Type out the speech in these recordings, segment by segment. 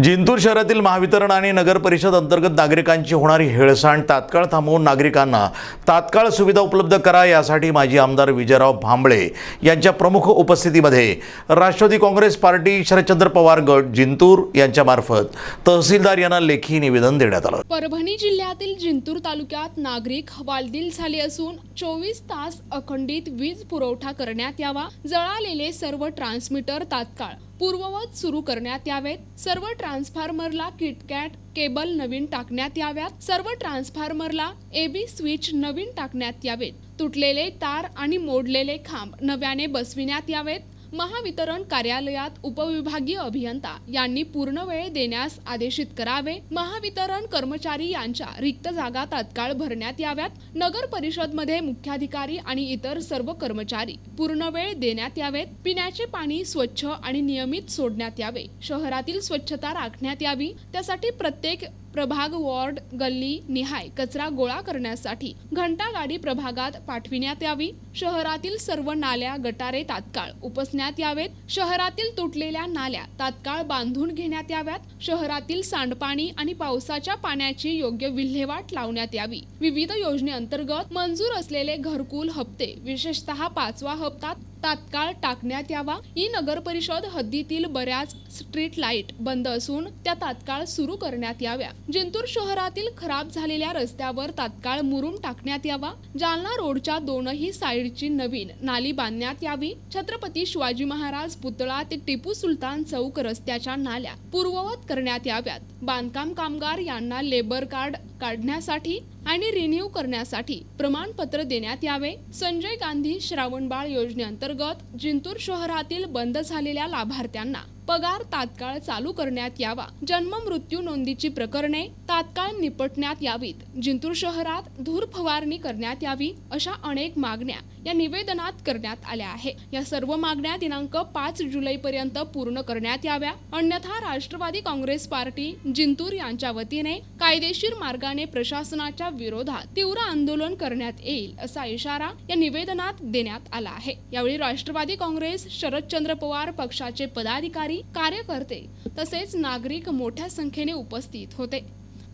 जिंतूर शहरातील महावितरण आणि नगर परिषद अंतर्गत नागरिकांची होणारी हेळसांड तात्काळ थांबवून नागरिकांना तात्काळ सुविधा उपलब्ध करा यासाठी माजी आमदार विजयराव भांबळे यांच्या प्रमुख उपस्थितीमध्ये राष्ट्रवादी काँग्रेस पार्टी शरदचंद्र पवार गट जिंतूर यांच्यामार्फत तहसीलदार यांना लेखी निवेदन देण्यात आलं। परभणी जिल्ह्यातील जिंतूर तालुक्यात नागरिक हवालदिल झाले असून 24 तास अखंडित वीज पुरवठा करण्यात यावा, जळालेले सर्व ट्रान्समीटर तात्काळ पूर्ववत सुरू करण्यात यावेत, सर्व ट्रान्सफॉर्मरला किटकॅट केबल नवीन टाकण्यात याव्यात, सर्व ट्रान्सफॉर्मरला एबी स्विच नवीन टाकण्यात यावेत, तुटलेले तार आणि मोडलेले खांब नव्याने बसविण्यात यावेत, महावितरण कार्यालयात उपविभागीय अभियंता यांनी पूर्ण वेळ देण्यास आदेशित करावे, महावितरण कर्मचारी यांच्या रिक्त जागा तात्काळ भरण्यात याव्यात, नगर परिषदमध्ये मुख्याधिकारी आणि इतर सर्व कर्मचारी पूर्ण वेळ देण्यात यावेत, पिण्याचे पाणी स्वच्छ आणि नियमित सोडण्यात यावे, शहरातील स्वच्छता राखण्यात यावी, त्यासाठी प्रत्येक प्रभाग वॉर्ड गल्ली निहाय कचरा गोळा करण्यासाठी घंटागाडी प्रभागात पाठविण्यात यावी, शहरातील सर्व नाल्या गटारे तात्काळ उपसण्यात यावेत, शहरातील तुटलेल्या नाल्या तात्काळ बांधून घेण्यात याव्यात, शहरातील सांडपाणी आणि पावसाच्या पाण्याची योग्य विल्हेवाट लावण्यात यावी, विविध योजनेअंतर्गत मंजूर असलेले घरकुल हप्ते विशेषतः 5वा हप्ता तात्काळ टाकण्यात यावा, ही नगर परिषद हद्दीतील बऱ्याच स्ट्रीट लाईट बंद असून त्या तात्काळ सुरू करण्यात याव्या, जिंतूर शहरातील खराब झालेल्या रस्त्यावर तात्काळ मुरुम टाकण्यात यावा, जालना रोडच्या दोनही साईडची नवीन नाली बांधण्यात यावी, छत्रपती शिवाजी महाराज पुतळा ते टिपू सुलतान चौक रस्त्याच्या नाल्या पूर्ववत करण्यात याव्यात, बांधकाम कामगार यांना लेबर कार्ड काढण्यासाठी आणि रिन्यू करण्यासाठी प्रमाणपत्र देण्यात यावे, संजय गांधी श्रावणबाळ योजनेअंतर्गत जिंतूर शहरातील बंद झालेल्या लाभार्थ्यांना पगार तात्काळ चालू करण्यात यावा, जन्म मृत्यू नोंदीची प्रकरणे तात्काळ निपटण्यात यावीत, जिंतूर शहरात धूर फवारणी करण्यात यावी, अशा अनेक मागण्या या निवेदनात करण्यात आल्या आहे। या सर्व मागण्या दिनांक 5 जुलैपर्यंत पूर्ण करण्यात याव्या, अन्यथा राष्ट्रवादी काँग्रेस पार्टी जिंतूर यांच्या वतीने कायदेशीर मार्गाने प्रशासनाच्या विरोधात तीव्र आंदोलन करण्यात येईल असा इशारा या निवेदनात देण्यात आला आहे। यावेळी राष्ट्रवादी काँग्रेस शरदचंद्र पवार पक्षाचे पदाधिकारी कार्यकर्ते तसेच नागरिक मोठ्या संख्येने उपस्थित होते।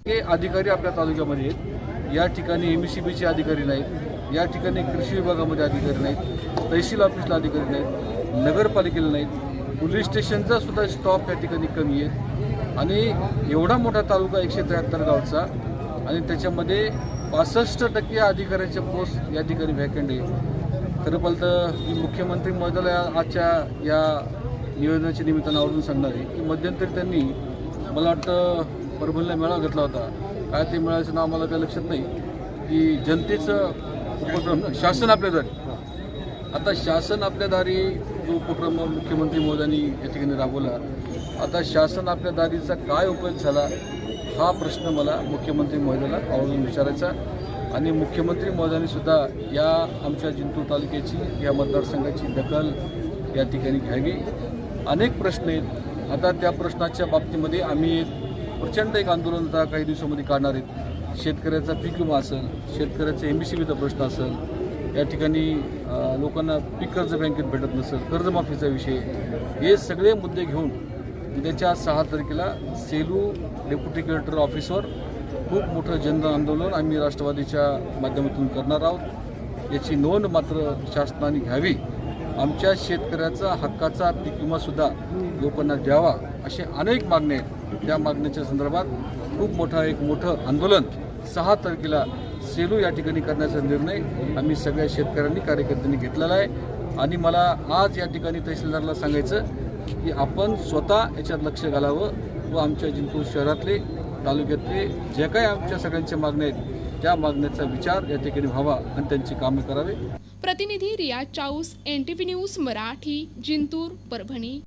हे अधिकारी आपल्या तालुक्यामध्ये आहेत, या ठिकाणी एमसीबीचे अधिकारी नाहीत, या ठिकाणी कृषी विभागामध्ये अधिकारी नाहीत, तहसील ऑफिसला अधिकारी नाहीत, नगरपालिकेला नाहीत, पोलीस स्टेशनचा सुद्धा स्टॉप या ठिकाणी कमी आहे आणि एवढा मोठा तालुका 173 गावचा आणि त्याच्यामध्ये 65% अधिकाऱ्यांच्या पोस्ट या ठिकाणी व्हॅकंट आहे। खरं पाहिलं तर मी मुख्यमंत्री महोदयाला आजच्या या निवेदनाच्या निमित्तानं आवडून सांगणार आहे की मध्यंतरी त्यांनी मला वाटतं परभणीला मेळावा घेतला होता, काय ते मेळाव्याचं नाव मला काय लक्षात नाही, की जनतेचं उपक्रम शासन आपल्या दारी, आता शासन आपल्या दारी जो उपक्रम मुख्यमंत्री महोदयांनी या ठिकाणी राबवला, आता शासन आपल्या दारीचा काय उपयोग झाला हा प्रश्न मला मुख्यमंत्री महोदयाला आवडून विचारायचा आणि मुख्यमंत्री महोदयांनी सुद्धा या आमच्या जिंतूर तालुक्याची या मतदारसंघाची दखल या ठिकाणी घ्यावी। अनेक प्रश्न आहेत, आता त्या प्रश्नाच्या बाबतीमध्ये आम्ही प्रचंड एक आंदोलन आता काही दिवसामध्ये काढणार आहेत। शेतकऱ्याचा पीक विमा असेल, शेतकऱ्याचा एमसीबीचा प्रश्न असेल, या ठिकाणी लोकांना पीक कर्ज बँकेत भेटत नसेल, कर्जमाफीचा विषय, हे सगळे मुद्दे घेऊन उद्याच्या 6 तारखेला सेलू डेप्युटी कलेक्टर ऑफिसवर खूप मोठं जन आंदोलन आम्ही राष्ट्रवादीच्या माध्यमातून करणार आहोत। याची नोंद मात्र शासनाने घ्यावी, आमच्या शेतकऱ्याचा हक्काचा पीक विमासुद्धा लोकांना द्यावा, असे अनेक मागण्या आहेत। त्या मागण्याच्या संदर्भात खूप मोठं आंदोलन 6 तारखेला सेलू या ठिकाणी करण्याचा निर्णय आम्ही सगळ्या शेतकऱ्यांनी कार्यकर्त्यांनी घेतलेला आहे आणि मला आज या ठिकाणी तहसीलदारला सांगायचं की आपण स्वतः याच्यात लक्ष घालावं व आमच्या जिंतूर शहरातले तालुक्यातले जे काही आमच्या सगळ्यांच्या मागण्या आहेत त्या मागण्याचा विचार या ठिकाणी व्हावा आणि त्यांची कामे करावे। प्रतिनिधी रियाज चाऊस, NTV न्यूज मराठी, जिंतूर, परभणी।